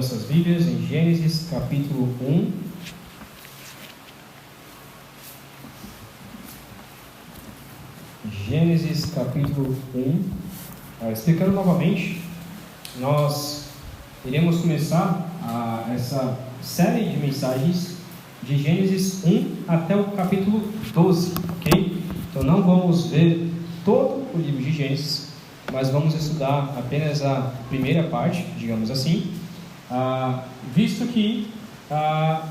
nossas Bíblias em Gênesis capítulo 1. Gênesis capítulo 1. Explicando novamente, nós iremos começar essa série de mensagens de Gênesis 1 até o capítulo 12, ok? Então não vamos ver todo o livro de Gênesis, mas vamos estudar apenas a primeira parte, digamos assim, visto que a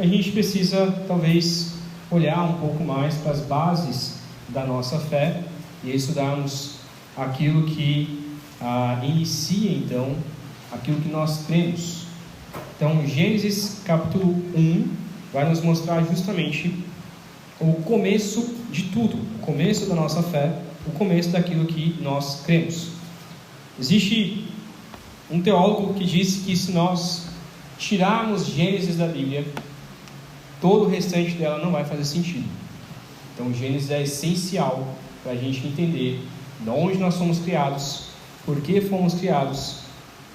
gente precisa talvez olhar um pouco mais para as bases da nossa fé e estudarmos aquilo que inicia então aquilo que nós cremos. Então Gênesis capítulo 1 vai nos mostrar justamente o começo de tudo, o começo da nossa fé, o começo daquilo que nós cremos. Existe um teólogo que disse que se nós tirarmos Gênesis da Bíblia, todo o restante dela não vai fazer sentido. Então Gênesis é essencial para a gente entender de onde nós fomos criados, por que fomos criados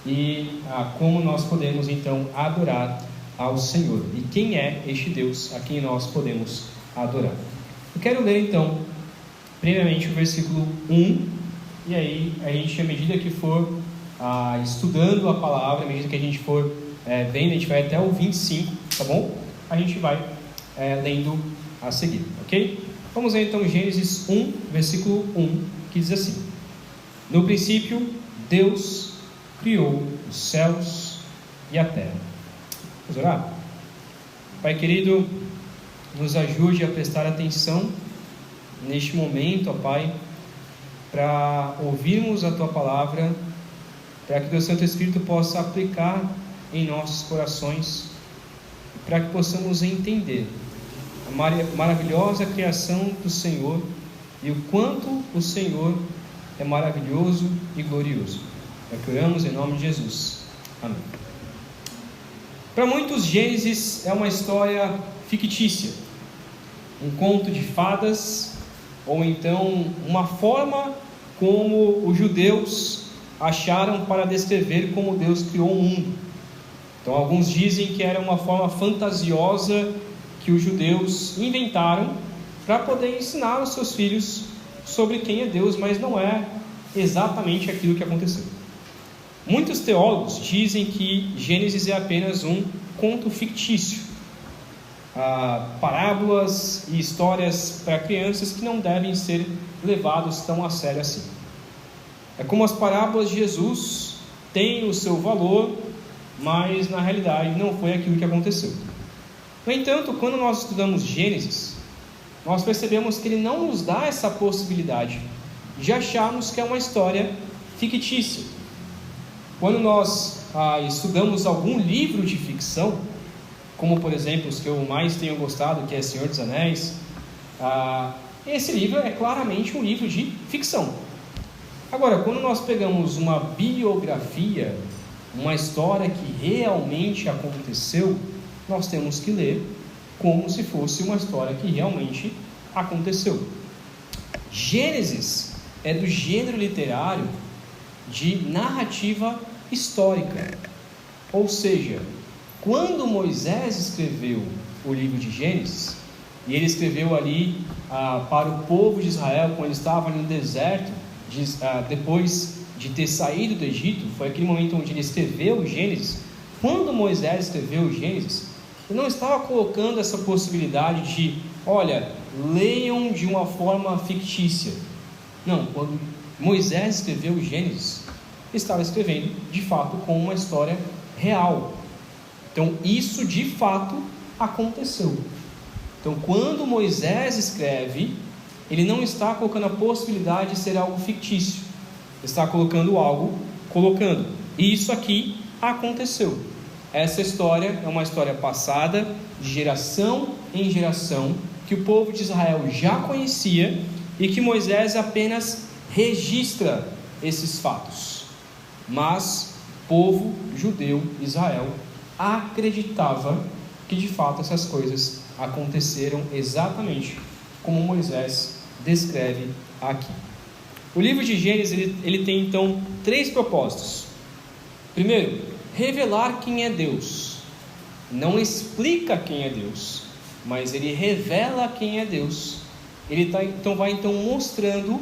e como nós podemos então adorar ao Senhor e quem é este Deus a quem nós podemos adorar. Eu quero ler então primeiramente o versículo 1, e aí a gente, à medida que for estudando a palavra, à medida que a gente for vendo, a gente vai até o 25, tá bom? A gente vai lendo a seguir, ok? Vamos ler então Gênesis 1, versículo 1, que diz assim: No princípio, Deus criou os céus e a terra. Vamos orar? Pai querido, nos ajude a prestar atenção neste momento, ó Pai, para ouvirmos a Tua palavra, para que o Teu Santo Espírito possa aplicar em nossos corações, para que possamos entender a maravilhosa criação do Senhor e o quanto o Senhor é maravilhoso e glorioso. É que oramos em nome de Jesus. Amém. Para muitos, Gênesis é uma história fictícia, um conto de fadas, ou então uma forma como os judeus acharam para descrever como Deus criou o mundo. Então alguns dizem que era uma forma fantasiosa que os judeus inventaram para poder ensinar os seus filhos sobre quem é Deus, mas não é exatamente aquilo que aconteceu. Muitos teólogos dizem que Gênesis é apenas um conto fictício, parábolas e histórias para crianças que não devem ser levados tão a sério assim. É como as parábolas de Jesus têm o seu valor, mas na realidade não foi aquilo que aconteceu. No entanto, quando nós estudamos Gênesis, nós percebemos que ele não nos dá essa possibilidade de acharmos que é uma história fictícia. Quando nós estudamos algum livro de ficção, como por exemplo os que eu mais tenho gostado, que é Senhor dos Anéis, esse livro é claramente um livro de ficção. Agora, quando nós pegamos uma biografia, uma história que realmente aconteceu, nós temos que ler como se fosse uma história que realmente aconteceu. Gênesis é do gênero literário de narrativa histórica, ou seja, quando Moisés escreveu o livro de Gênesis, e ele escreveu ali para o povo de Israel, quando ele estava no deserto, depois de ter saído do Egito, foi aquele momento onde ele escreveu o Gênesis. Quando Moisés escreveu o Gênesis, ele não estava colocando essa possibilidade de, olha, leiam de uma forma fictícia. Não, quando Moisés escreveu o Gênesis, ele estava escrevendo de fato com uma história real. Então isso de fato aconteceu. Então quando Moisés escreve, ele não está colocando a possibilidade de ser algo fictício, ele está colocando e isso aqui aconteceu. Essa história é uma história passada de geração em geração, que o povo de Israel já conhecia e que Moisés apenas registra esses fatos. Mas o povo judeu, Israel, acreditava que de fato essas coisas aconteceram exatamente como Moisés descreve aqui. O livro de Gênesis ele tem então 3 propósitos. Primeiro, revelar quem é Deus. Não explica quem é Deus, mas ele revela quem é Deus. Ele vai mostrando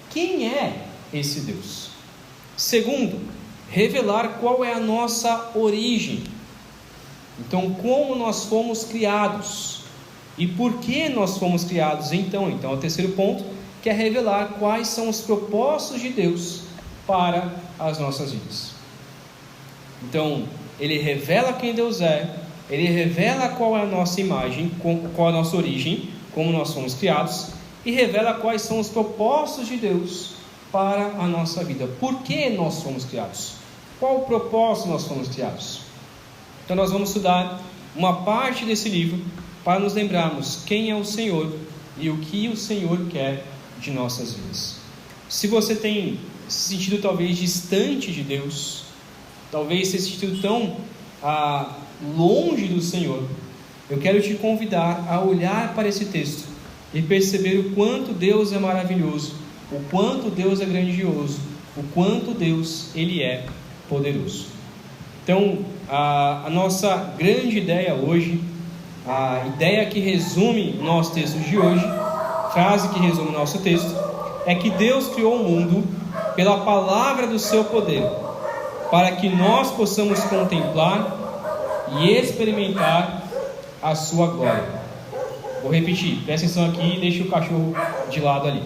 quem é esse Deus. Segundo, revelar qual é a nossa origem. Então, como nós fomos criados e por que nós fomos criados então. Então, o terceiro ponto, que é revelar quais são os propósitos de Deus para as nossas vidas. Então, ele revela quem Deus é, ele revela qual é a nossa imagem, qual é a nossa origem, como nós fomos criados, e revela quais são os propósitos de Deus para a nossa vida. Por que nós fomos criados? Qual o propósito nós fomos criados? Então nós vamos estudar uma parte desse livro para nos lembrarmos quem é o Senhor e o que o Senhor quer de nossas vidas. Se você tem se sentido talvez distante de Deus, talvez se sentido tão longe do Senhor, eu quero te convidar a olhar para esse texto e perceber o quanto Deus é maravilhoso, o quanto Deus é grandioso, o quanto Deus ele é poderoso. Então, a nossa grande ideia hoje, a ideia que resume o nosso texto de hoje, frase que resume o nosso texto, é que Deus criou o mundo pela palavra do seu poder, para que nós possamos contemplar e experimentar a sua glória. Vou repetir, presta atenção aqui e deixa o cachorro de lado ali.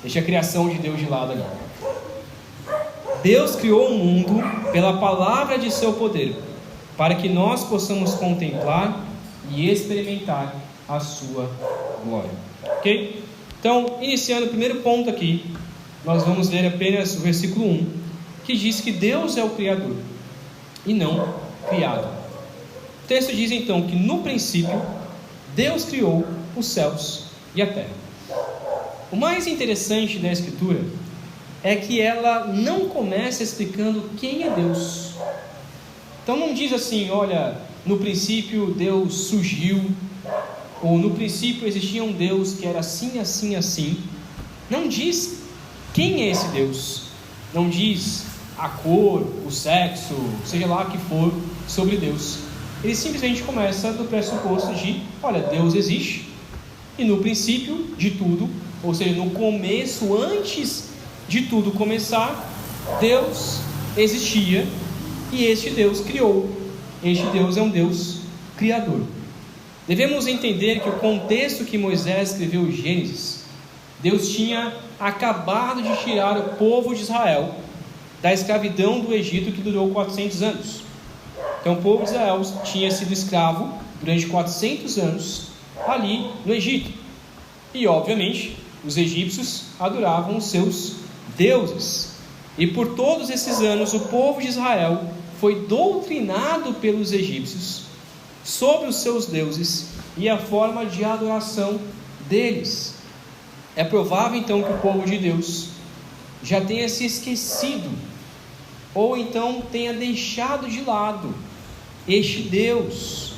Deixa a criação de Deus de lado ali. Deus criou o mundo pela palavra de seu poder, para que nós possamos contemplar e experimentar a sua glória. Ok? Então, iniciando o primeiro ponto aqui, nós vamos ler apenas o versículo 1, que diz que Deus é o Criador e não criado. O texto diz então que no princípio Deus criou os céus e a terra. O mais interessante da Escritura é que ela não começa explicando quem é Deus. Então não diz assim, olha, no princípio Deus surgiu, ou no princípio existia um Deus que era assim, assim, assim. Não diz quem é esse Deus. Não diz a cor, o sexo, seja lá o que for sobre Deus. Ele simplesmente começa do pressuposto de, olha, Deus existe, e no princípio de tudo, ou seja, no começo, antes de tudo começar, Deus existia, e este Deus criou. Este Deus é um Deus criador. Devemos entender que o contexto que Moisés escreveu Gênesis, Deus tinha acabado de tirar o povo de Israel da escravidão do Egito, que durou 400 anos. Então o povo de Israel tinha sido escravo durante 400 anos ali no Egito. E obviamente os egípcios adoravam os seus deuses. E por todos esses anos o povo de Israel foi doutrinado pelos egípcios sobre os seus deuses e a forma de adoração deles. É provável então que o povo de Deus já tenha se esquecido, ou então tenha deixado de lado este Deus,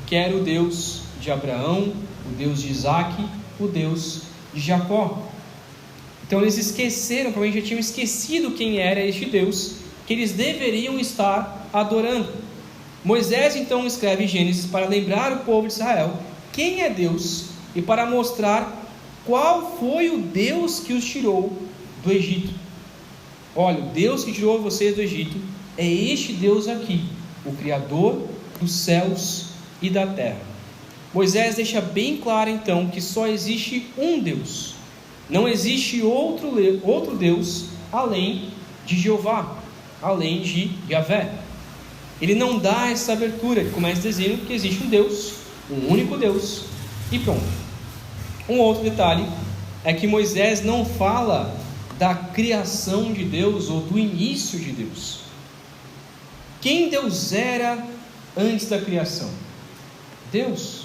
que era o Deus de Abraão, o Deus de Isaac, o Deus de Jacó. Então eles esqueceram, provavelmente já tinham esquecido quem era este Deus que eles deveriam estar adorando. Moisés então escreve Gênesis para lembrar o povo de Israel quem é Deus e para mostrar qual foi o Deus que os tirou do Egito. Olha, o Deus que tirou vocês do Egito é este Deus aqui, o Criador dos céus e da terra. Moisés deixa bem claro então que só existe um Deus, não existe outro Deus além de Jeová, além de Yahvé. Ele não dá essa abertura, ele começa dizendo que existe um Deus, um único Deus, e pronto. Um outro detalhe é que Moisés não fala da criação de Deus ou do início de Deus. Quem Deus era antes da criação? Deus.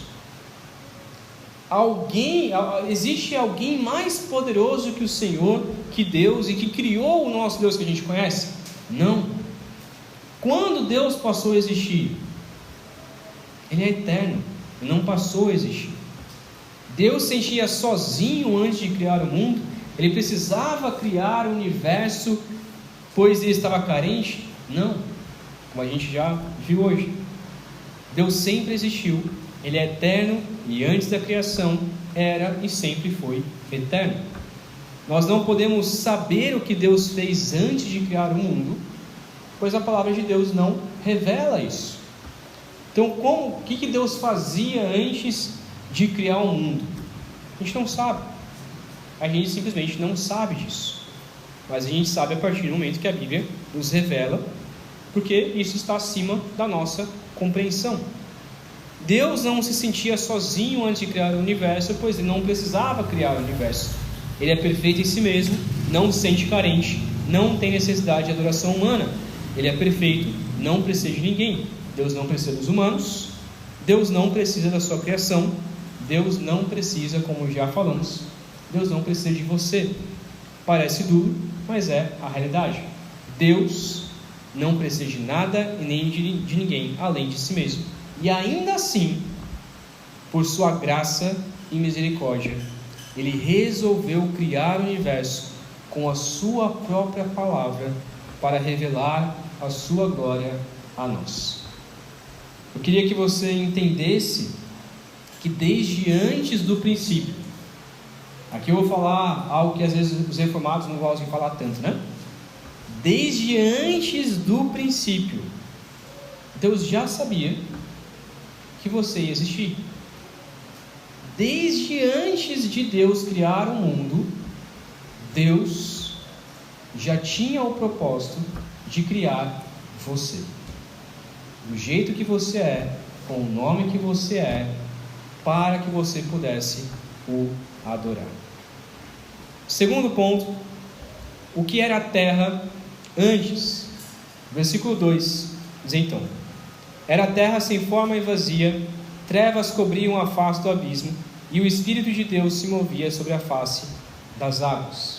Existe alguém mais poderoso que o Senhor, que Deus, e que criou o nosso Deus que a gente conhece? Não. Quando Deus passou a existir? Ele é eterno, não passou a existir. Deus se sentia sozinho antes de criar o mundo? Ele precisava criar o universo, pois ele estava carente? Não. como a gente já viu hoje. Deus sempre existiu, Ele é eterno e antes da criação era e sempre foi eterno. Nós não podemos saber o que Deus fez antes de criar o mundo, pois a palavra de Deus não revela isso. Então, o que Deus fazia antes de criar o mundo? A gente não sabe. A gente simplesmente não sabe disso. Mas a gente sabe a partir do momento que a Bíblia nos revela, porque isso está acima da nossa compreensão. Deus não se sentia sozinho antes de criar o universo, pois Ele não precisava criar o universo. Ele é perfeito em si mesmo, não se sente carente, não tem necessidade de adoração humana. Ele é perfeito, não precisa de ninguém. Deus não precisa dos humanos, Deus não precisa da sua criação, Deus não precisa, como já falamos, Deus não precisa de você. Parece duro, mas é a realidade. Deus não precisa de nada e nem de ninguém, além de si mesmo. E ainda assim, por sua graça e misericórdia, Ele resolveu criar o universo com a sua própria palavra para revelar a sua glória a nós. Eu queria que você entendesse que desde antes do princípio, aqui eu vou falar algo que às vezes os reformados não gostam de falar tanto, né? Desde antes do princípio, Deus já sabia que você ia existir. Desde antes de Deus criar o mundo, Deus já tinha o propósito de criar você. Do jeito que você é, com o nome que você é, para que você pudesse o adorar. Segundo ponto, o que era a terra antes? Versículo 2 diz então: era a terra sem forma e vazia, trevas cobriam a face do abismo, e o Espírito de Deus se movia sobre a face das águas.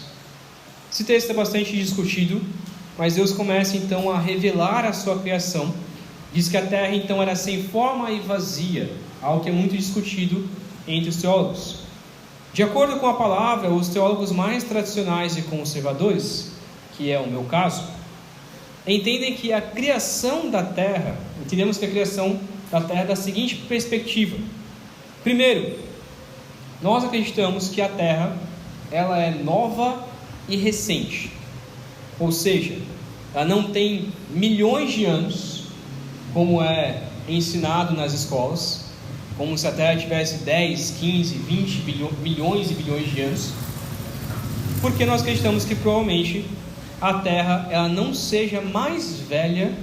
Esse texto é bastante discutido, mas Deus começa então a revelar a sua criação. Diz que a terra então era sem forma e vazia, algo que é muito discutido entre os teólogos. De acordo com a palavra, os teólogos mais tradicionais e conservadores, que é o meu caso, entendem que a criação da terra, entendemos que a criação da terra é da seguinte perspectiva. Primeiro, nós acreditamos que a terra ela é nova e recente, ou seja, ela não tem milhões de anos, como é ensinado nas escolas, como se a terra tivesse 10, 15, 20 milhões e bilhões de anos, porque nós acreditamos que provavelmente a terra ela não seja mais velha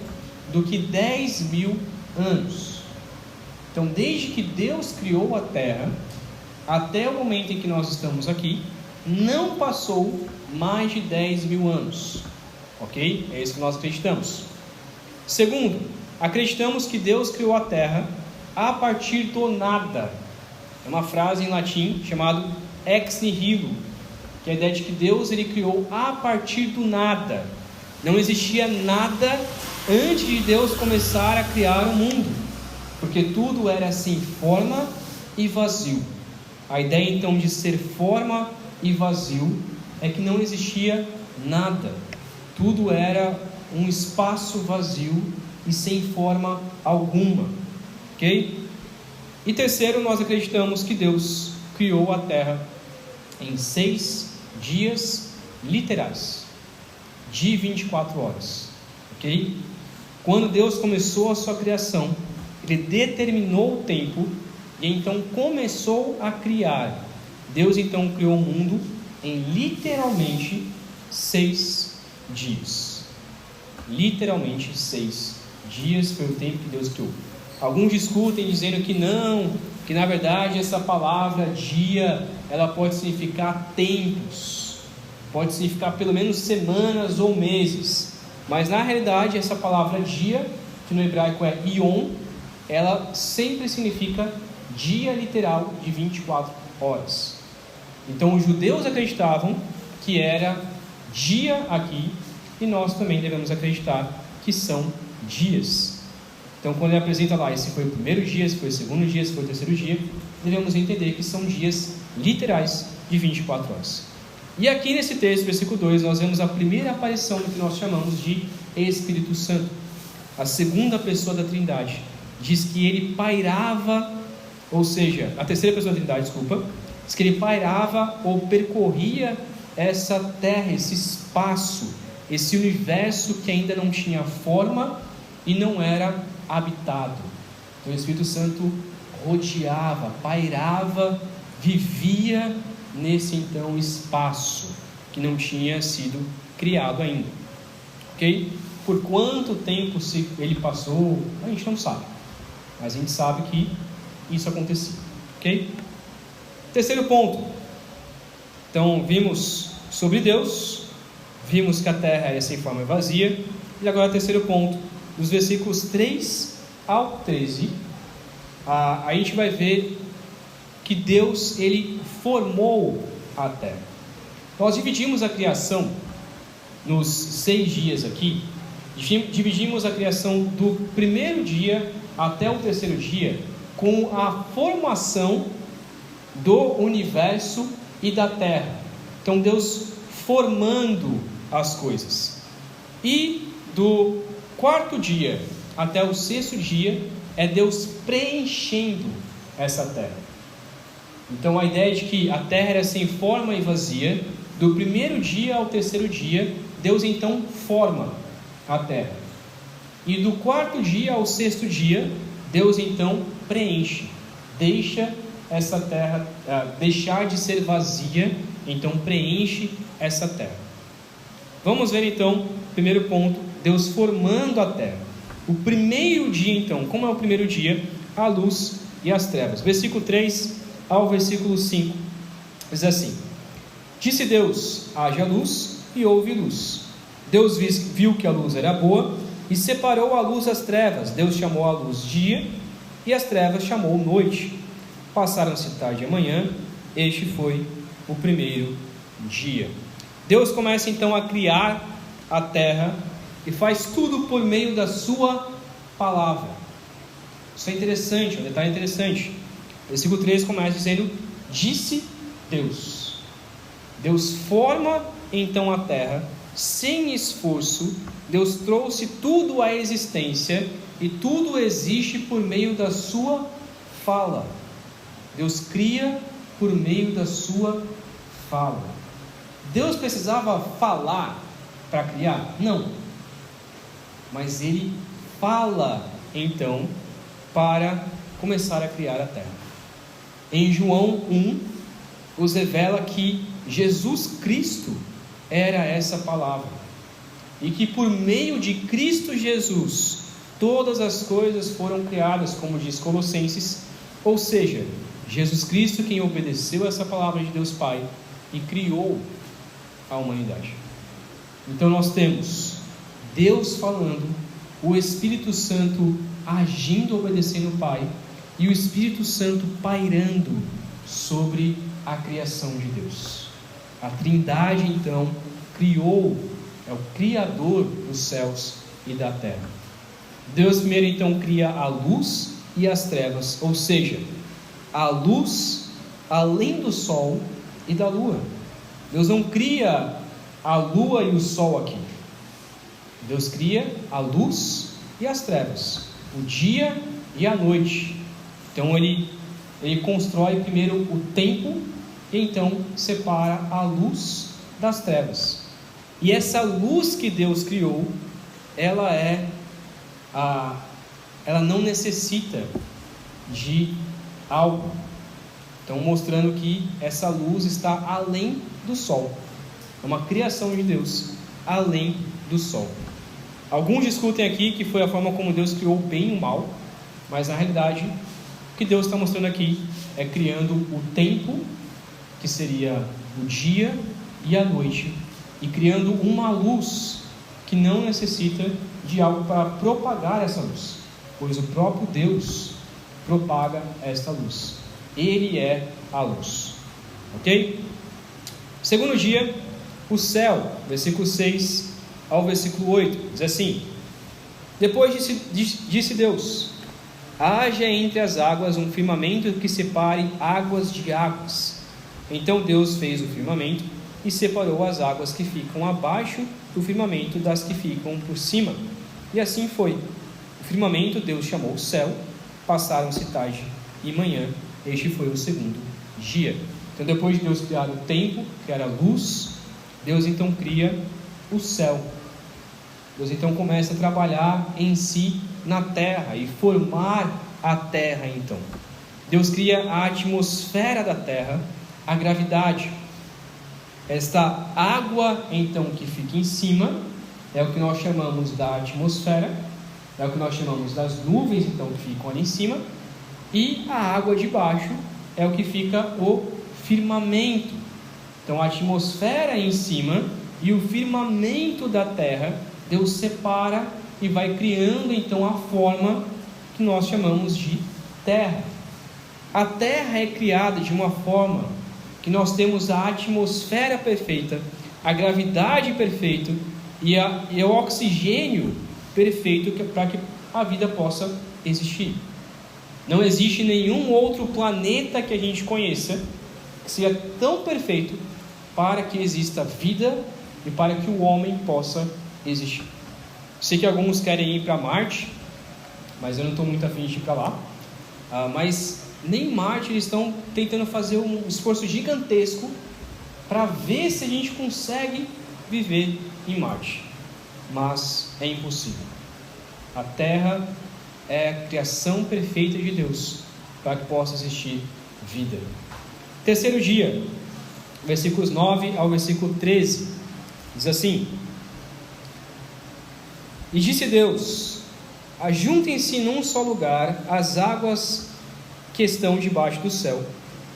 do que 10 mil anos. Então, desde que Deus criou a terra até o momento em que nós estamos aqui, não passou mais de 10 mil anos, ok? É isso que nós acreditamos. Segundo, acreditamos que Deus criou a terra a partir do nada. É uma frase em latim chamada ex nihilo, que é a ideia de que Deus ele criou a partir do nada. Não existia nada antes de Deus começar a criar o mundo, porque tudo era sem forma e vazio. A ideia então de ser forma e vazio é que não existia nada. Tudo era um espaço vazio e sem forma alguma, ok? E terceiro, nós acreditamos que Deus criou a terra em 6 dias literais, de 24 horas, ok? Quando Deus começou a sua criação, Ele determinou o tempo e então começou a criar. Deus então criou o mundo em literalmente 6 dias. Literalmente 6 dias foi o tempo que Deus criou. Alguns discutem dizendo que não, que na verdade essa palavra dia, ela pode significar tempos, pode significar pelo menos semanas ou meses, mas na realidade essa palavra dia, que no hebraico é ion, ela sempre significa dia literal de 24 horas. Então os judeus acreditavam que era dia aqui, e nós também devemos acreditar que são dias. Então quando ele apresenta lá, esse foi o primeiro dia, esse foi o segundo dia, esse foi o terceiro dia, devemos entender que são dias literais de 24 horas. E aqui nesse texto, versículo 2, nós vemos a primeira aparição do que nós chamamos de Espírito Santo. a segunda pessoa da Trindade, diz que ele pairava, ou seja, a terceira pessoa da Trindade, desculpa, diz que ele pairava ou percorria essa terra, esse espaço, esse universo que ainda não tinha forma e não era habitado. Então o Espírito Santo rodeava, pairava, vivia nesse então espaço que não tinha sido criado ainda. Ok? Por quanto tempo ele passou, a gente não sabe, mas a gente sabe que isso acontecia. Ok? Terceiro ponto. Então vimos sobre Deus, vimos que a terra era sem forma e vazia, e agora terceiro ponto, dos versículos 3 ao 13, a gente vai ver que Deus, ele formou a terra. Nós dividimos a criação nos 6 dias aqui, dividimos a criação do primeiro dia até o terceiro dia com a formação do universo e da terra. Então Deus formando as coisas. E do quarto dia até o sexto dia é Deus preenchendo essa terra. Então a ideia de que a terra era sem forma e vazia, do primeiro dia ao terceiro dia, Deus então forma a terra. E do quarto dia ao sexto dia, Deus então preenche, deixa essa terra deixar de ser vazia, então preenche essa terra. Vamos ver então, primeiro ponto, Deus formando a terra. O primeiro dia então, como é o primeiro dia? A luz e as trevas. Versículo 3 ao versículo 5, diz assim: disse Deus, haja luz, e houve luz. Deus viu que a luz era boa, e separou a luz das trevas. Deus chamou a luz dia, e as trevas chamou noite. Passaram-se tarde e manhã, este foi o primeiro dia. Deus começa então a criar a terra, e faz tudo por meio da sua palavra. Isso é interessante, um detalhe interessante. Versículo 3 começa dizendo: disse Deus. Deus forma então a terra, sem esforço. Deus trouxe tudo à existência, e tudo existe por meio da sua fala. Deus cria por meio da sua fala. Deus precisava falar para criar? Não. Mas Ele fala então para começar a criar a terra. Em João 1, nos revela que Jesus Cristo era essa palavra, e que por meio de Cristo Jesus todas as coisas foram criadas, como diz Colossenses. Ou seja, Jesus Cristo quem obedeceu essa palavra de Deus Pai e criou a humanidade. Então nós temos Deus falando, o Espírito Santo agindo, obedecendo o Pai, e o Espírito Santo pairando sobre a criação de Deus. A Trindade então criou, é o Criador dos céus e da terra. Deus primeiro então cria a luz e as trevas, ou seja, a luz além do sol e da lua. Deus não cria a lua e o sol aqui. Deus cria a luz e as trevas, o dia e a noite. Então ele constrói primeiro o tempo, e então separa a luz das trevas. E essa luz que Deus criou, ela não necessita de algo. Então mostrando que essa luz está além do sol. É uma criação de Deus além do sol. Alguns discutem aqui que foi a forma como Deus criou o bem e o mal, mas na realidade o que Deus está mostrando aqui é criando o tempo, que seria o dia e a noite, e criando uma luz que não necessita de algo para propagar essa luz, pois o próprio Deus propaga esta luz. Ele é a luz. Ok? Segundo dia, o céu, versículo 6 ao versículo 8, diz assim: depois disse Deus: haja entre as águas um firmamento que separe águas de águas. Então Deus fez o firmamento e separou as águas que ficam abaixo do firmamento das que ficam por cima. E assim foi. O firmamento Deus chamou o céu, passaram-se tarde e manhã, este foi o segundo dia. Então, depois de Deus criar o tempo, criar a luz, Deus então cria o céu. Deus então começa a trabalhar em si na terra e formar a terra então. Deus cria a atmosfera da terra, a gravidade. Esta água então que fica em cima é o que nós chamamos da atmosfera, é o que nós chamamos das nuvens então que ficam ali em cima, e a água de baixo é o que fica o firmamento. Então a atmosfera em cima e o firmamento da terra, Deus separa e vai criando então a forma que nós chamamos de terra. A terra é criada de uma forma que nós temos a atmosfera perfeita, a gravidade perfeita e o oxigênio perfeito para que a vida possa existir. Não existe nenhum outro planeta que a gente conheça que seja tão perfeito para que exista vida e para que o homem possa existir. Sei que alguns querem ir para Marte, mas eu não estou muito afim de ir para lá. Mas nem Marte eles estão tentando fazer um esforço gigantesco para ver se a gente consegue viver em Marte. Mas é impossível. A Terra é a criação perfeita de Deus para que possa existir vida. Terceiro dia, versículos 9 ao versículo 13, diz assim: E disse Deus: Ajuntem-se num só lugar as águas que estão debaixo do céu,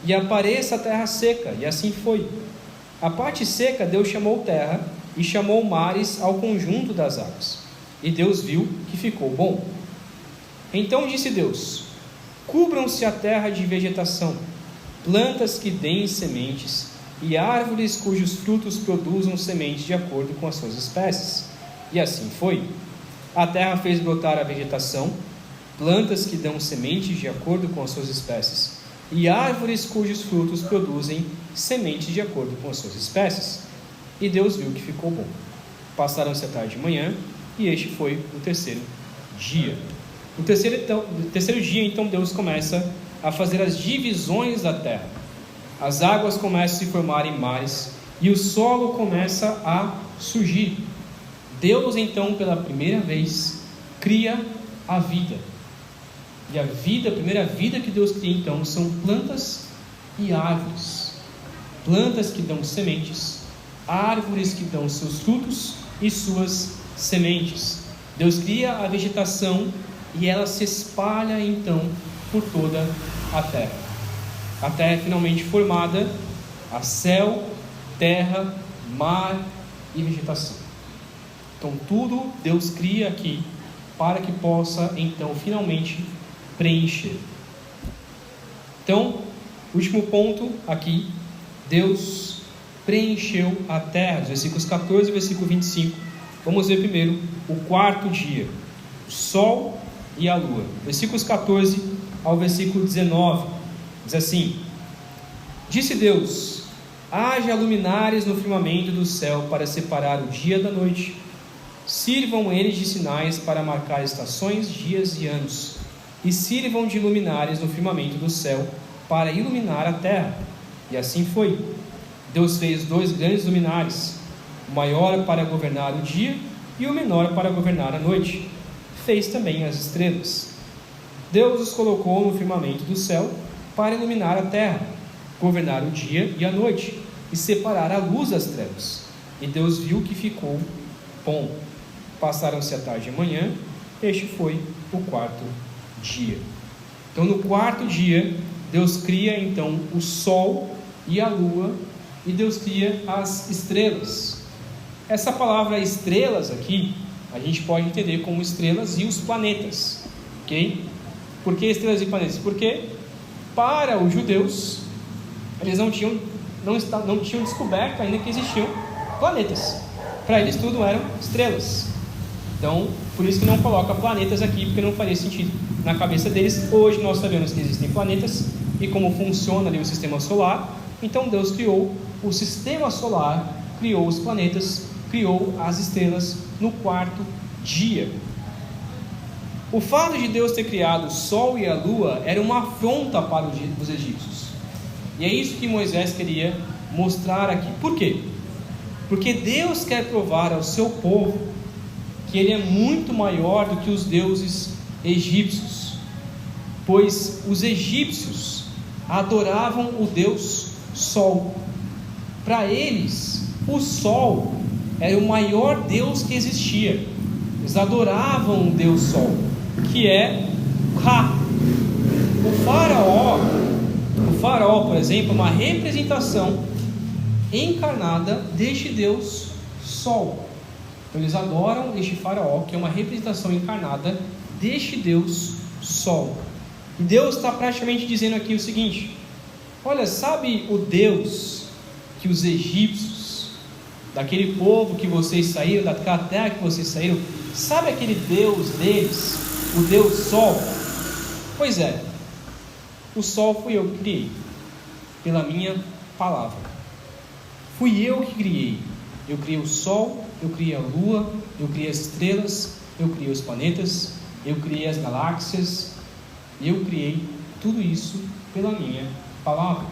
e apareça a terra seca. E assim foi. A parte seca Deus chamou terra, e chamou mares ao conjunto das águas. E Deus viu que ficou bom. Então disse Deus: Cubram-se a terra de vegetação, plantas que deem sementes, e árvores cujos frutos produzam sementes de acordo com as suas espécies. E assim foi. A terra fez brotar a vegetação, plantas que dão sementes de acordo com as suas espécies, e árvores cujos frutos produzem sementes de acordo com as suas espécies. E Deus viu que ficou bom. Passaram-se a tarde e manhã, e este foi o terceiro dia. No terceiro dia, então, Deus começa a fazer as divisões da terra. As águas começam a se formar em mares, e o solo começa a surgir. Deus, então, pela primeira vez, cria a vida. E a primeira vida que Deus cria, então, são plantas e árvores. Plantas que dão sementes, árvores que dão seus frutos e suas sementes. Deus cria a vegetação e ela se espalha, então, por toda a terra. A terra é finalmente formada a céu, terra, mar e vegetação. Então tudo Deus cria aqui para que possa então finalmente preencher. Então, último ponto aqui, Deus preencheu a terra, os versículos 14 e versículo 25. Vamos ver primeiro o quarto dia, o sol e a lua. Versículos 14 ao versículo 19, diz assim: Disse Deus: Haja luminares no firmamento do céu para separar o dia da noite. Sirvam eles de sinais para marcar estações, dias e anos. E sirvam de luminares no firmamento do céu para iluminar a terra. E assim foi. Deus fez 2 grandes luminares, o maior para governar o dia e o menor para governar a noite. Fez também as estrelas. Deus os colocou no firmamento do céu para iluminar a terra, governar o dia e a noite, e separar a luz das trevas. E Deus viu que ficou bom. Passaram-se a tarde e a manhã, este foi o quarto dia. Então, no quarto dia, Deus cria então o sol e a lua, e Deus cria as estrelas. Essa palavra estrelas aqui, a gente pode entender como estrelas e os planetas, ok? Por que estrelas e planetas? Porque para os judeus, eles não tinham descoberto ainda que existiam planetas. Para eles tudo eram estrelas. Então, por isso que não coloca planetas aqui, porque não faria sentido na cabeça deles. Hoje nós sabemos que existem planetas e como funciona ali o sistema solar. Então Deus criou o sistema solar, criou os planetas, criou as estrelas no quarto dia. O fato de Deus ter criado o sol e a lua era uma afronta para os egípcios. E é isso que Moisés queria mostrar aqui. Por quê? Porque Deus quer provar ao seu povo que ele é muito maior do que os deuses egípcios, pois os egípcios adoravam o Deus Sol. Para eles, o Sol era o maior Deus que existia. Eles adoravam o Deus Sol, que é Ra. O faraó, por exemplo, é uma representação encarnada deste Deus Sol. Então eles adoram este faraó, que é uma representação encarnada deste Deus Sol. E Deus está praticamente dizendo aqui o seguinte: olha, sabe o Deus que os egípcios, daquele povo que vocês saíram, daquela terra que vocês saíram, sabe aquele Deus deles, o Deus Sol? Pois é, o Sol fui eu que criei, pela minha palavra. Fui eu que criei. Eu criei o Sol, eu criei a Lua, eu criei as estrelas, eu criei os planetas, eu criei as galáxias, eu criei tudo isso pela minha palavra.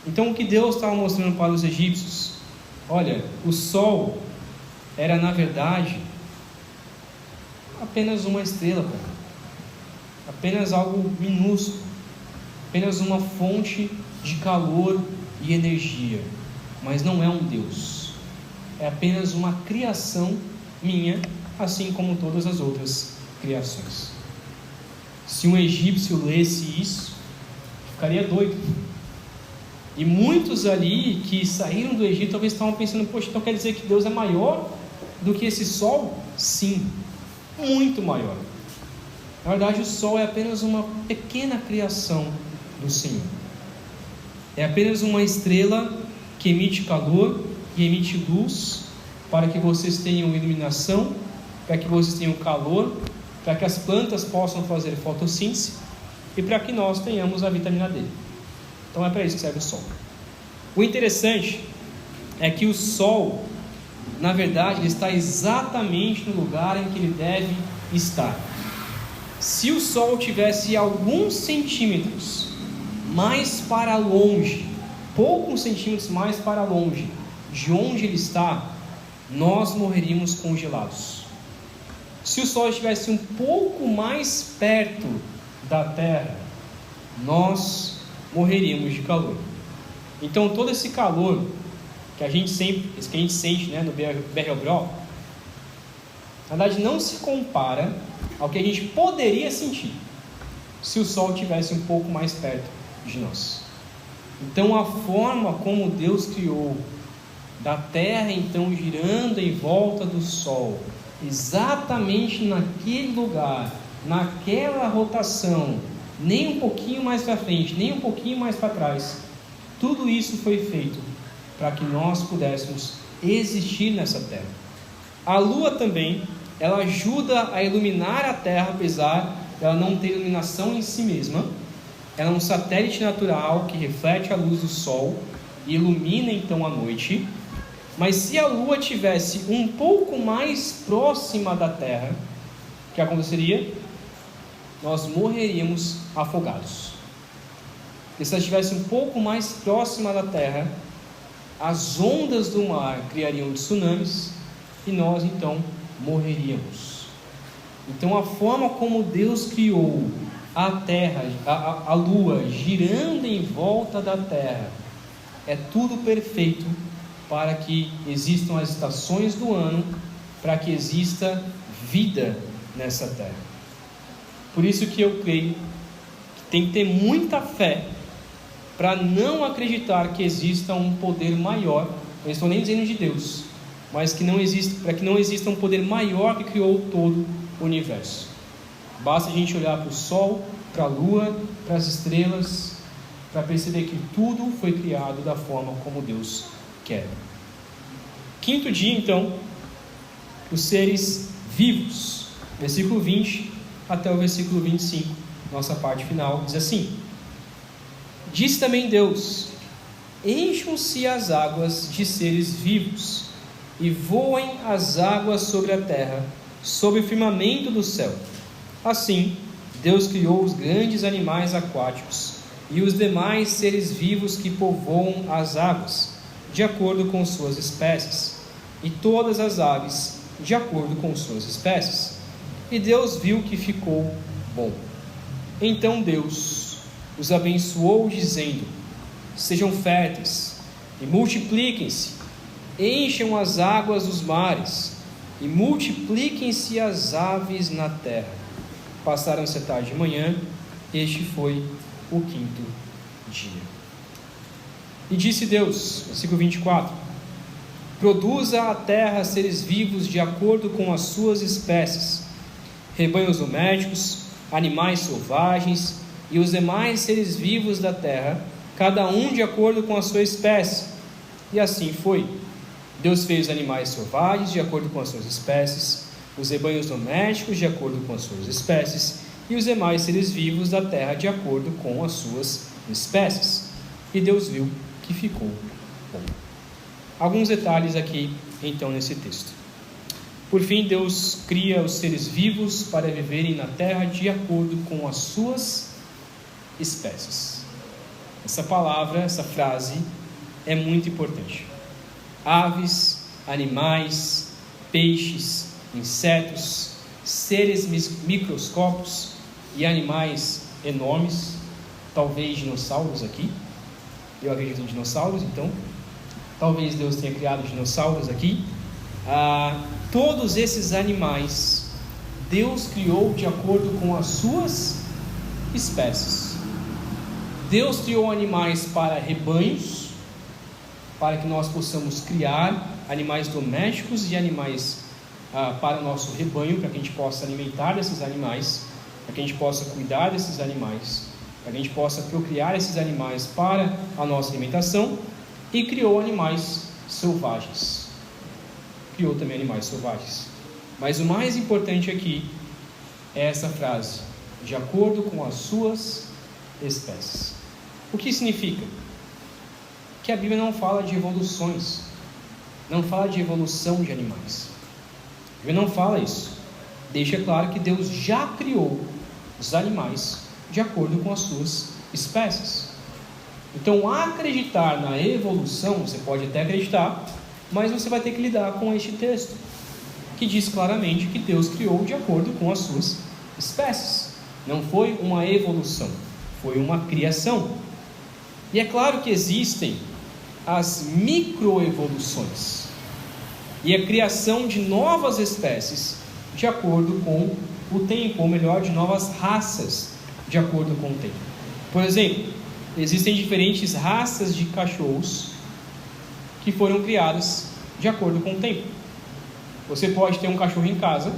Então o que Deus estava mostrando para os egípcios? Olha, o Sol era na verdade apenas uma estrela, apenas algo minúsculo, apenas uma fonte de calor e energia, mas não é um Deus, é apenas uma criação minha, assim como todas as outras criações. Se um egípcio lesse isso, ficaria doido. E muitos ali que saíram do Egito talvez estavam pensando: poxa, então quer dizer que Deus é maior do que esse sol? Sim, muito maior. Na verdade, o sol é apenas uma pequena criação do Senhor. É apenas uma estrela que emite calor e emite luz para que vocês tenham iluminação, para que vocês tenham calor, para que as plantas possam fazer fotossíntese e para que nós tenhamos a vitamina D. Então é para isso que serve o sol. O interessante é que o sol, na verdade, ele está exatamente no lugar em que ele deve estar. Se o sol tivesse alguns centímetros mais para longe, poucos centímetros mais para longe de onde ele está, nós morreríamos congelados. Se o sol estivesse um pouco mais perto da terra, nós morreríamos de calor. Então todo esse calor que a gente sente, no BR-Bró, na verdade não se compara ao que a gente poderia sentir se o sol estivesse um pouco mais perto de nós. Então a forma como Deus criou da terra, então girando em volta do sol, exatamente naquele lugar, naquela rotação, nem um pouquinho mais para frente, nem um pouquinho mais para trás, tudo isso foi feito para que nós pudéssemos existir nessa terra. A lua também, ela ajuda a iluminar a terra, apesar dela não ter iluminação em si mesma. Ela é um satélite natural que reflete a luz do sol e ilumina então a noite. Mas se a lua tivesse um pouco mais próxima da terra, o que aconteceria? Nós morreríamos afogados. E se ela estivesse um pouco mais próxima da terra, as ondas do mar criariam tsunamis e nós então morreríamos. Então a forma como Deus criou a terra, a lua girando em volta da terra, é tudo perfeito para que existam as estações do ano, para que exista vida nessa terra. Por isso que eu creio que tem que ter muita fé para não acreditar que exista um poder maior. Não estou nem dizendo de Deus, mas para que não exista um poder maior que criou todo o universo. Basta a gente olhar para o sol, para a lua, para as estrelas, para perceber que tudo foi criado da forma como Deus quer. Quinto dia, então, os seres vivos. Versículo 20 até o versículo 25, nossa parte final, diz assim: diz também Deus: encham-se as águas de seres vivos, e voem as águas sobre a terra, sobre o firmamento do céu. Assim, Deus criou os grandes animais aquáticos e os demais seres vivos que povoam as águas, de acordo com suas espécies, e todas as aves, de acordo com suas espécies. E Deus viu que ficou bom. Então Deus os abençoou, dizendo: sejam férteis e multipliquem-se, encham as águas dos mares e multipliquem-se as aves na terra. Passaram-se a tarde e manhã, este foi o 5º dia. E disse Deus, versículo 24: produza a terra seres vivos de acordo com as suas espécies, rebanhos domésticos, animais selvagens e os demais seres vivos da terra, cada um de acordo com a sua espécie. E assim foi. Deus fez os animais selvagens de acordo com as suas espécies, os rebanhos domésticos de acordo com as suas espécies e os demais seres vivos da terra de acordo com as suas espécies. E Deus viu que ficou bom. Alguns detalhes aqui, então, nesse texto. Por fim, Deus cria os seres vivos para viverem na terra de acordo com as suas espécies. Essa palavra, essa frase é muito importante. Aves, animais, peixes, insetos, seres microscópicos e animais enormes, talvez dinossauros aqui. Eu acredito em dinossauros, então talvez Deus tenha criado dinossauros aqui. Todos esses animais Deus criou de acordo com as suas espécies. Deus criou animais para rebanhos, para que nós possamos criar animais domésticos e animais para o nosso rebanho, para que a gente possa alimentar desses animais, para que a gente possa cuidar desses animais, para que a gente possa procriar esses animais para a nossa alimentação. E criou animais selvagens. Criou também animais selvagens. Mas o mais importante aqui é essa frase: de acordo com as suas espécies. O que significa? Que a Bíblia não fala de evoluções, não fala de evolução de animais. A Bíblia não fala isso. Deixa claro que Deus já criou os animais de acordo com as suas espécies. Então, acreditar na evolução, você pode até acreditar, mas você vai ter que lidar com este texto, que diz claramente que Deus criou de acordo com as suas espécies. Não foi uma evolução, foi uma criação. E é claro que existem as microevoluções e a criação de novas espécies de acordo com o tempo, ou melhor, de novas raças de acordo com o tempo. Por exemplo, existem diferentes raças de cachorros que foram criadas de acordo com o tempo. Você pode ter um cachorro em casa,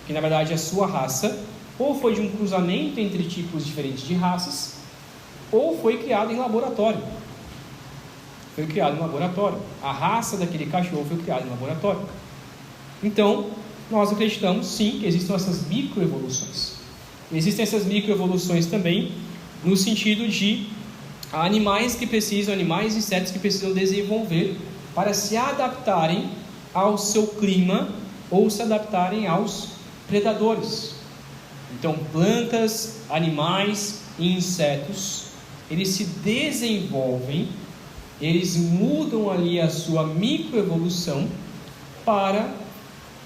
que na verdade é a sua raça, ou foi de um cruzamento entre tipos diferentes de raças, ou foi criado em laboratório. Foi criado em laboratório. A raça daquele cachorro foi criada em laboratório. Então, nós acreditamos sim que existem essas microevoluções. Existem essas microevoluções também no sentido de animais e insetos que precisam desenvolver para se adaptarem ao seu clima ou se adaptarem aos predadores. Então, plantas, animais e insetos, eles se desenvolvem, eles mudam ali a sua microevolução para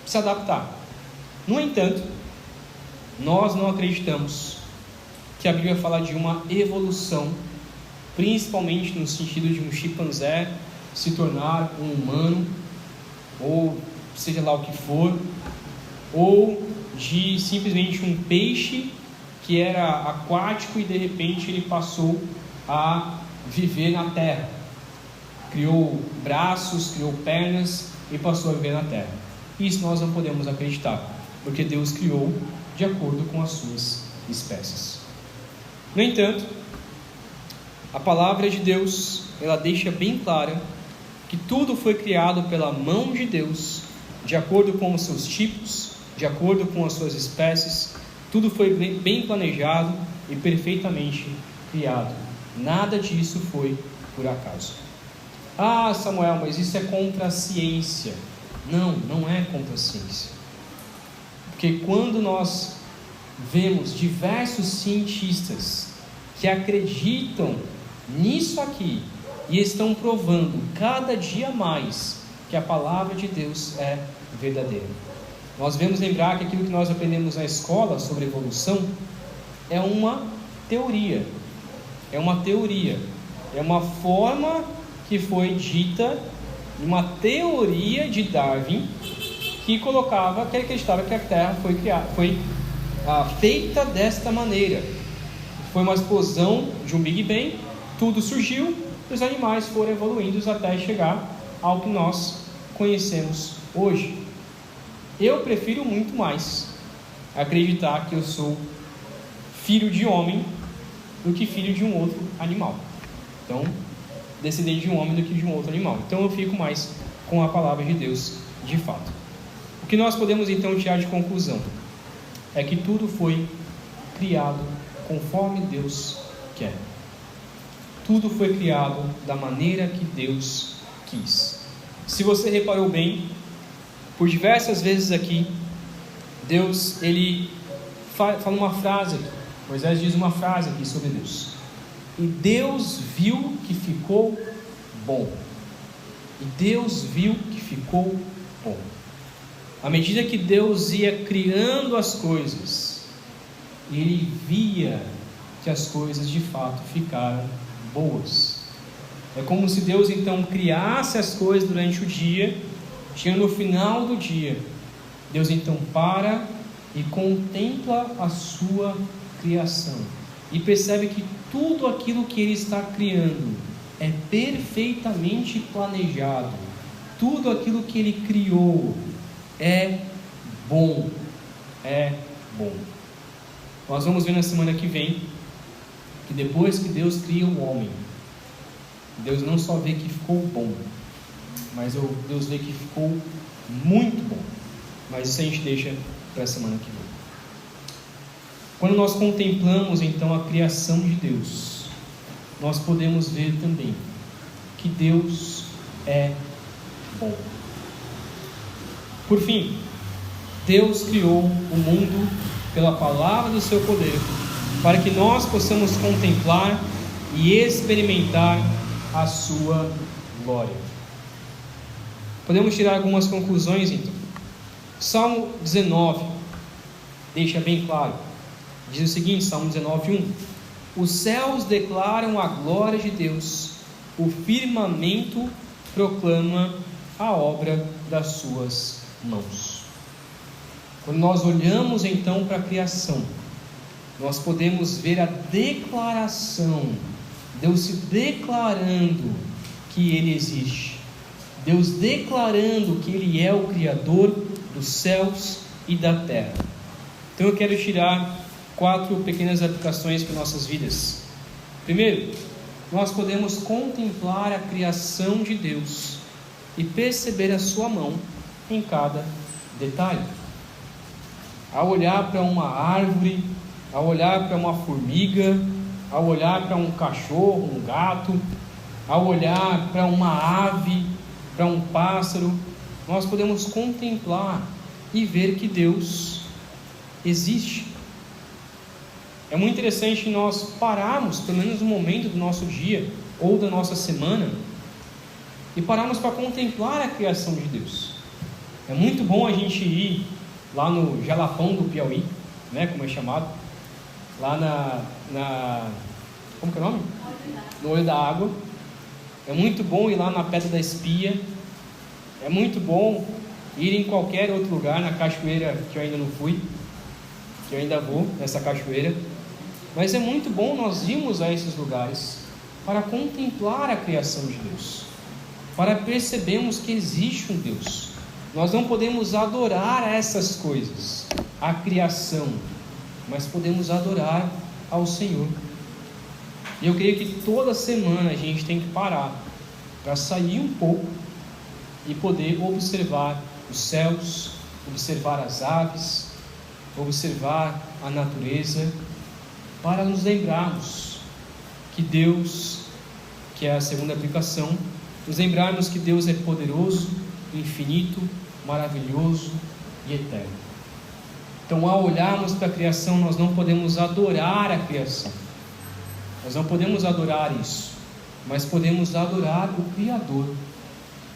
se adaptar. No entanto, nós não acreditamos que a Bíblia fala de uma evolução, principalmente no sentido de um chimpanzé se tornar um humano, ou seja lá o que for, ou de simplesmente um peixe que era aquático e de repente ele passou a viver na terra, criou braços, criou pernas e passou a viver na terra. Isso nós não podemos acreditar, porque Deus criou de acordo com as suas espécies. No entanto, a palavra de Deus, ela deixa bem clara que tudo foi criado pela mão de Deus, de acordo com os seus tipos, de acordo com as suas espécies. Tudo foi bem planejado e perfeitamente criado. Nada disso foi por acaso. Ah, Samuel, mas isso é contra a ciência. Não, não é contra a ciência. Porque quando nós vemos diversos cientistas que acreditam nisso aqui e estão provando cada dia mais que a palavra de Deus é verdadeira. Nós devemos lembrar que aquilo que nós aprendemos na escola sobre evolução é uma teoria. É uma forma que foi dita, uma teoria de Darwin, que ele acreditava que a Terra foi feita desta maneira. Foi uma explosão de um Big Bang, tudo surgiu, e os animais foram evoluindo até chegar ao que nós conhecemos hoje. Eu prefiro muito mais acreditar que eu sou filho de homem do que filho de um outro animal. Então, descendente de um homem do que de um outro animal. Então eu fico mais com a palavra de Deus de fato. O que nós podemos então tirar de conclusão é que tudo foi criado conforme Deus quer. Tudo foi criado da maneira que Deus quis. Se você reparou bem, por diversas vezes aqui, Deus, ele fala uma frase aqui. Moisés diz uma frase aqui sobre Deus. E Deus viu que ficou bom. E Deus viu que ficou bom. À medida que Deus ia criando as coisas, Ele via que as coisas de fato ficaram boas. É como se Deus então criasse as coisas durante o dia, chegando no final do dia, Deus então para e contempla a sua criação e percebe que tudo aquilo que Ele está criando é perfeitamente planejado. Tudo aquilo que Ele criou é bom. É bom. Nós vamos ver na semana que vem que depois que Deus cria o homem, Deus não só vê que ficou bom, mas Deus vê que ficou muito bom. Mas isso a gente deixa para a semana que vem. Quando nós contemplamos então a criação de Deus, nós podemos ver também que Deus é bom. Por fim, Deus criou o mundo pela palavra do seu poder, para que nós possamos contemplar e experimentar a sua glória. Podemos tirar algumas conclusões então. Salmo 19 deixa bem claro. Diz o seguinte, Salmo 19:1: os céus declaram a glória de Deus, o firmamento proclama a obra das suas mãos. Quando nós olhamos então para a criação, nós podemos ver a declaração, Deus se declarando que Ele existe, Deus declarando que Ele é o Criador dos céus e da terra. Então eu quero tirar 4 pequenas aplicações para nossas vidas. Primeiro, nós podemos contemplar a criação de Deus e perceber a sua mão em cada detalhe. Ao olhar para uma árvore, ao olhar para uma formiga, ao olhar para um cachorro, um gato, ao olhar para uma ave, para um pássaro, nós podemos contemplar e ver que Deus existe. É muito interessante nós pararmos, pelo menos um momento do nosso dia ou da nossa semana, e pararmos para contemplar a criação de Deus. É muito bom a gente ir lá no Jalapão do Piauí, né, como é chamado, lá como que é o nome? No Olho da Água. É muito bom ir lá na Pedra da Espia. É muito bom ir em qualquer outro lugar, na cachoeira que eu ainda não fui, que eu ainda vou nessa cachoeira. Mas é muito bom nós irmos a esses lugares para contemplar a criação de Deus, para percebermos que existe um Deus. Nós não podemos adorar essas coisas, a criação, mas podemos adorar ao Senhor. E eu creio que toda semana a gente tem que parar para sair um pouco e poder observar os céus, observar as aves, observar a natureza, para nos lembrarmos que Deus, que é a segunda aplicação, nos lembrarmos que Deus é poderoso, infinito, maravilhoso e eterno. Então, ao olharmos para a criação, nós não podemos adorar a criação. Nós não podemos adorar isso, mas podemos adorar o Criador,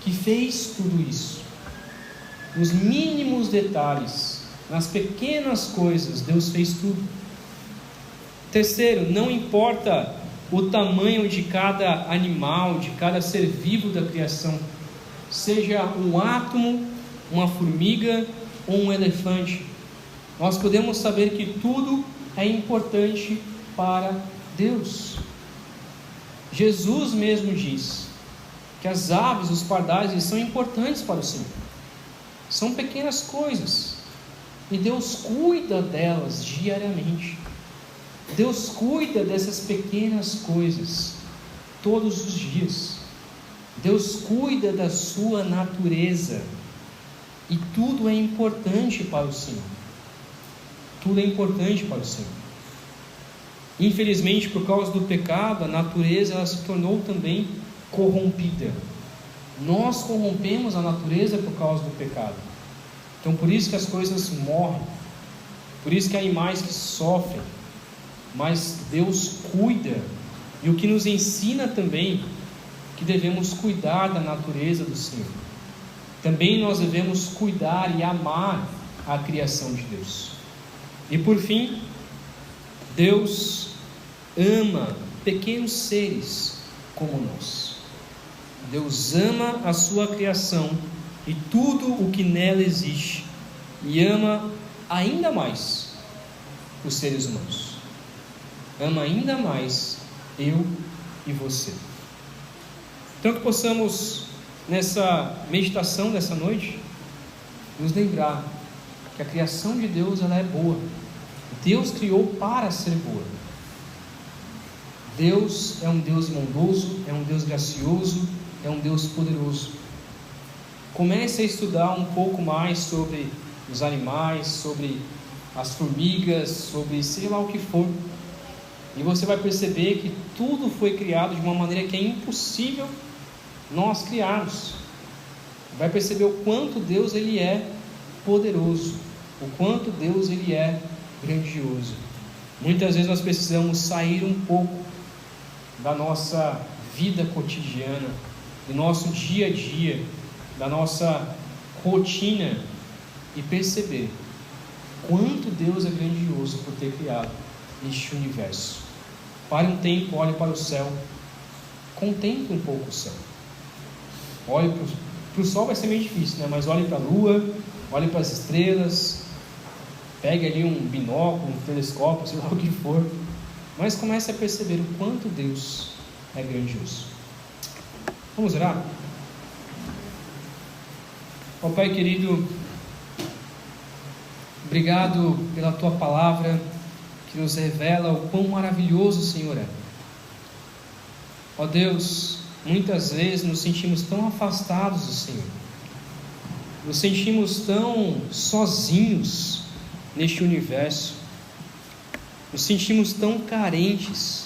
que fez tudo isso. Nos mínimos detalhes, nas pequenas coisas, Deus fez tudo. Terceiro, não importa o tamanho de cada animal, de cada ser vivo da criação, seja um átomo, uma formiga ou um elefante, nós podemos saber que tudo é importante para Deus. Jesus mesmo diz que as aves, os pardais, eles são importantes para o Senhor. São pequenas coisas e Deus cuida delas diariamente. Deus cuida dessas pequenas coisas todos os dias. Deus cuida da sua natureza e tudo é importante para o Senhor. Tudo é importante para o Senhor. Infelizmente, por causa do pecado, a natureza ela se tornou também corrompida. Nós corrompemos a natureza por causa do pecado. Então, por isso que as coisas morrem, por isso que há animais que sofrem. Mas Deus cuida, e o que nos ensina também que devemos cuidar da natureza do Senhor. Também nós devemos cuidar e amar a criação de Deus. E por fim, Deus ama pequenos seres como nós. Deus ama a sua criação e tudo o que nela existe, e ama ainda mais os seres humanos. Ama ainda mais eu e você. Então que possamos, nessa meditação dessa noite, nos lembrar que a criação de Deus ela é boa. Deus criou para ser boa. Deus é um Deus bondoso, é um Deus gracioso, é um Deus poderoso. Comece a estudar um pouco mais sobre os animais, sobre as formigas, sobre sei lá o que for. E você vai perceber que tudo foi criado de uma maneira que é impossível nós criarmos. Vai perceber o quanto Deus ele é poderoso, o quanto Deus ele é grandioso. Muitas vezes nós precisamos sair um pouco da nossa vida cotidiana, do nosso dia a dia, da nossa rotina e perceber quanto Deus é grandioso por ter criado este universo. Pare um tempo, olhe para o céu, contemple um pouco o céu. Olhe para o sol, vai ser meio difícil, né? Mas olhe para a lua, olhe para as estrelas, pegue ali um binóculo, um telescópio, sei lá o que for, mas comece a perceber o quanto Deus é grandioso. Vamos orar? Ó Pai querido, obrigado pela Tua palavra, que nos revela o quão maravilhoso o Senhor é. Ó Deus, muitas vezes nos sentimos tão afastados do Senhor, nos sentimos tão sozinhos neste universo, nos sentimos tão carentes,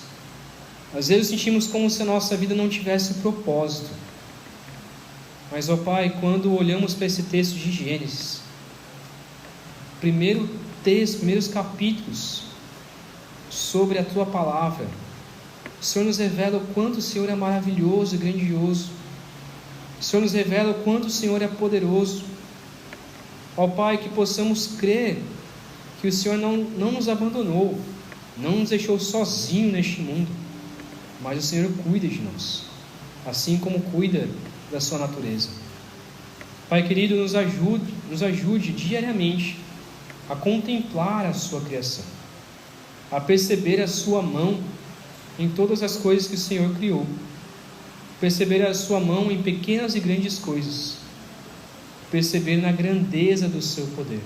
às vezes sentimos como se a nossa vida não tivesse propósito. Mas ó Pai, quando olhamos para esse texto de Gênesis, primeiros capítulos sobre a Tua palavra, o Senhor nos revela o quanto o Senhor é maravilhoso e grandioso. O Senhor nos revela o quanto o Senhor é poderoso. Ó Pai, que possamos crer que o Senhor não nos abandonou, não nos deixou sozinho neste mundo, mas o Senhor cuida de nós, assim como cuida da sua natureza. Pai querido, nos ajude diariamente a contemplar a sua criação, a perceber a sua mão em todas as coisas que o Senhor criou, perceber a sua mão em pequenas e grandes coisas, perceber na grandeza do seu poder,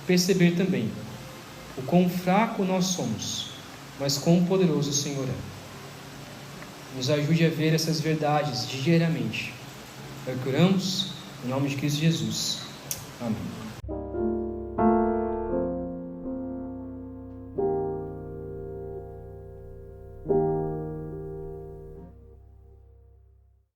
perceber também o quão fraco nós somos, mas quão poderoso o Senhor é. Nos ajude a ver essas verdades diariamente. Oramos em nome de Cristo Jesus. Amém.